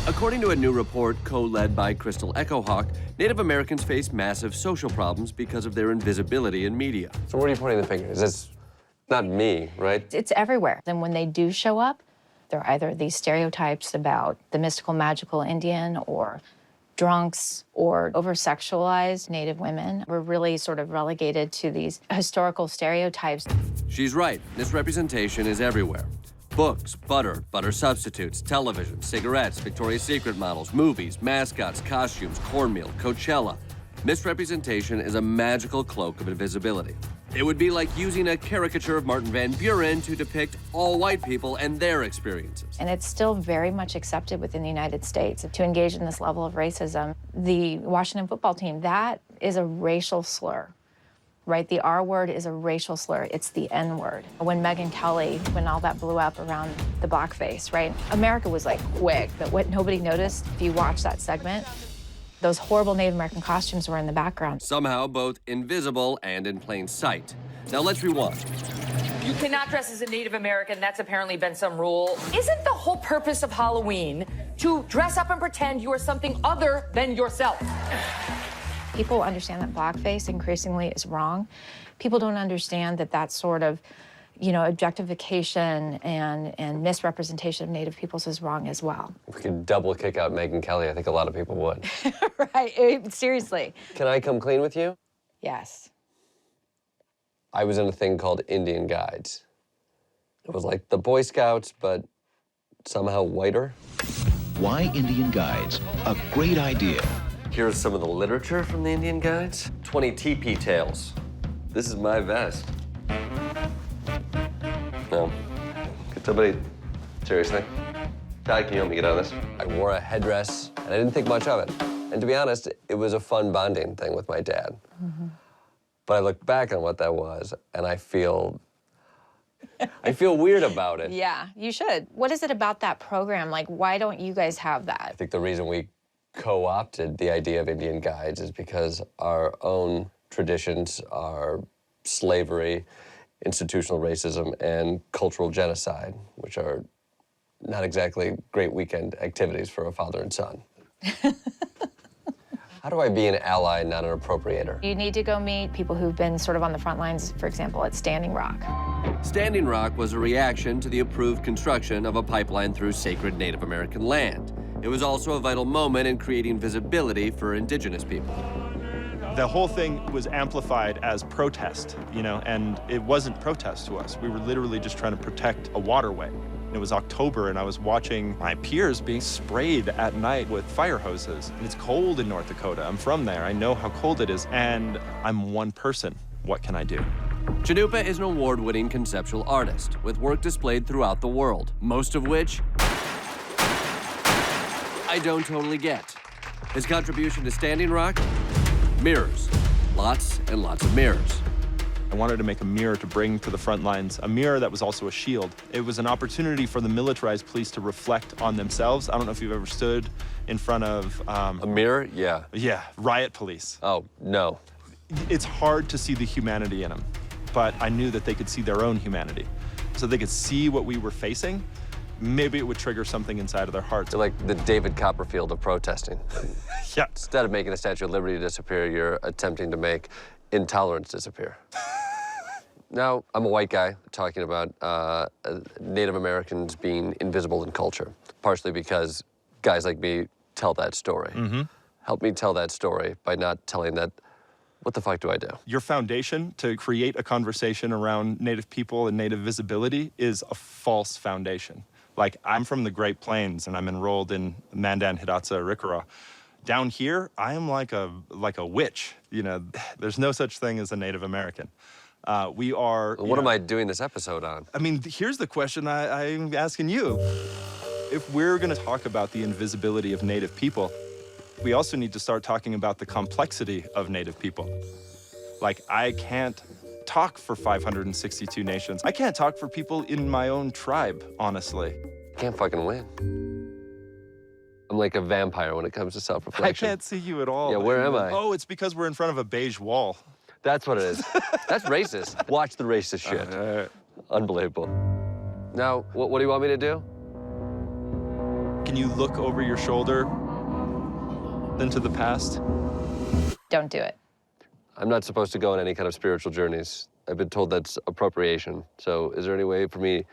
According to a new report co-led by Crystal Echohawk, Native Americans face massive social problems because of their invisibility in media. So where are you pointing the finger? Is this not me, right? It's everywhere. And when they do show up, they're either these stereotypes about the mystical, magical Indian or drunks or over-sexualized Native women. We're really sort of relegated to these historical stereotypes. She's right. Misrepresentation is everywhere. Books, butter substitutes, television, cigarettes, Victoria's Secret models, movies, mascots, costumes, cornmeal, Coachella. Misrepresentation is a magical cloak of invisibility. It would be like using a caricature of Martin Van Buren to depict all white people and their experiences. And it's still very much accepted within the United States to engage in this level of racism. The Washington football team, that is a racial slur. Right, the R word is a racial slur. It's the N word. When Megyn Kelly, when all that blew up around the blackface, right? America was like quick, but what nobody noticed, if you watch that segment, those horrible Native American costumes were in the background. Somehow both invisible and in plain sight. Now let's rewind. You cannot dress as a Native American. That's apparently been some rule. Isn't the whole purpose of Halloween to dress up and pretend you are something other than yourself? People understand that blackface increasingly is wrong. People don't understand that that sort of, objectification and misrepresentation of Native peoples is wrong as well. If we could double kick out Megyn Kelly, I think a lot of people would. Right, seriously. Can I come clean with you? Yes. I was in a thing called Indian Guides. It was like the Boy Scouts, but somehow whiter. Why Indian Guides? A great idea. Here's some of the literature from the Indian Guides. 20 teepee tales. This is my vest. No. Could somebody, seriously? Ty, can you help me get out of this? I wore a headdress, and I didn't think much of it. And to be honest, it was a fun bonding thing with my dad. Mm-hmm. But I look back on what that was, and I feel weird about it. Yeah, you should. What is it about that program? Like, why don't you guys have that? I think the reason we co-opted the idea of Indian Guides is because our own traditions are slavery, institutional racism, and cultural genocide, which are not exactly great weekend activities for a father and son. How do I be an ally, not an appropriator? You need to go meet people who've been sort of on the front lines, for example, at Standing Rock. Standing Rock was a reaction to the approved construction of a pipeline through sacred Native American land. It was also a vital moment in creating visibility for Indigenous people. The whole thing was amplified as protest, and it wasn't protest to us. We were literally just trying to protect a waterway. It was October, and I was watching my peers being sprayed at night with fire hoses. And it's cold in North Dakota. I'm from there. I know how cold it is, and I'm one person. What can I do? Cannupa is an award-winning conceptual artist with work displayed throughout the world, most of which I don't totally get. His contribution to Standing Rock? Mirrors. Lots and lots of mirrors. I wanted to make a mirror to bring to the front lines, a mirror that was also a shield. It was an opportunity for the militarized police to reflect on themselves. I don't know if you've ever stood in front of... a mirror? Yeah. Yeah, riot police. Oh, no. It's hard to see the humanity in them, but I knew that they could see their own humanity. So they could see what we were facing. Maybe it would trigger something inside of their hearts. They're like the David Copperfield of protesting. Yeah. Instead of making the Statue of Liberty disappear, you're attempting to make intolerance disappear. Now, I'm a white guy talking about Native Americans being invisible in culture, partially because guys like me tell that story. Mm-hmm. Help me tell that story by not telling that. What the fuck do I do? Your foundation to create a conversation around Native people and Native visibility is a false foundation. Like, I'm from the Great Plains, and I'm enrolled in Mandan Hidatsa Rikara. Down here, I am like a witch. There's no such thing as a Native American. We are... What am I doing this episode on? I mean, here's the question I'm asking you. If we're going to talk about the invisibility of Native people, we also need to start talking about the complexity of Native people. Like, I can't talk for 562 nations. I can't talk for people in my own tribe, honestly. Can't fucking win. I'm like a vampire when it comes to self-reflection. I can't see you at all. Yeah, where am I? Oh, it's because we're in front of a beige wall. That's what it is. That's racist. Watch the racist shit. Unbelievable. Now, what do you want me to do? and you look over your shoulder into the past. Don't do it. I'm not supposed to go on any kind of spiritual journeys. I've been told that's appropriation. So is there any way for me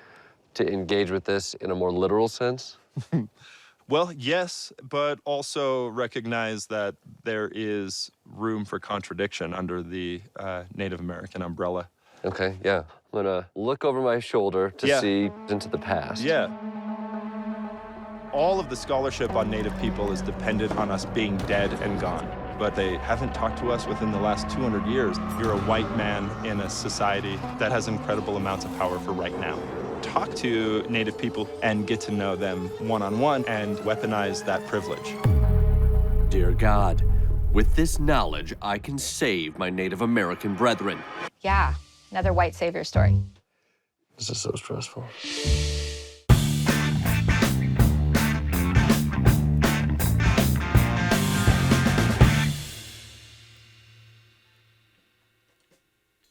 to engage with this in a more literal sense? Well, yes, but also recognize that there is room for contradiction under the Native American umbrella. Okay, yeah. I'm gonna look over my shoulder to see into the past. Yeah. All of the scholarship on Native people is dependent on us being dead and gone. But they haven't talked to us within the last 200 years. You're a white man in a society that has incredible amounts of power for right now. Talk to Native people and get to know them one-on-one and weaponize that privilege. Dear God, with this knowledge, I can save my Native American brethren. Yeah, another white savior story. This is so stressful.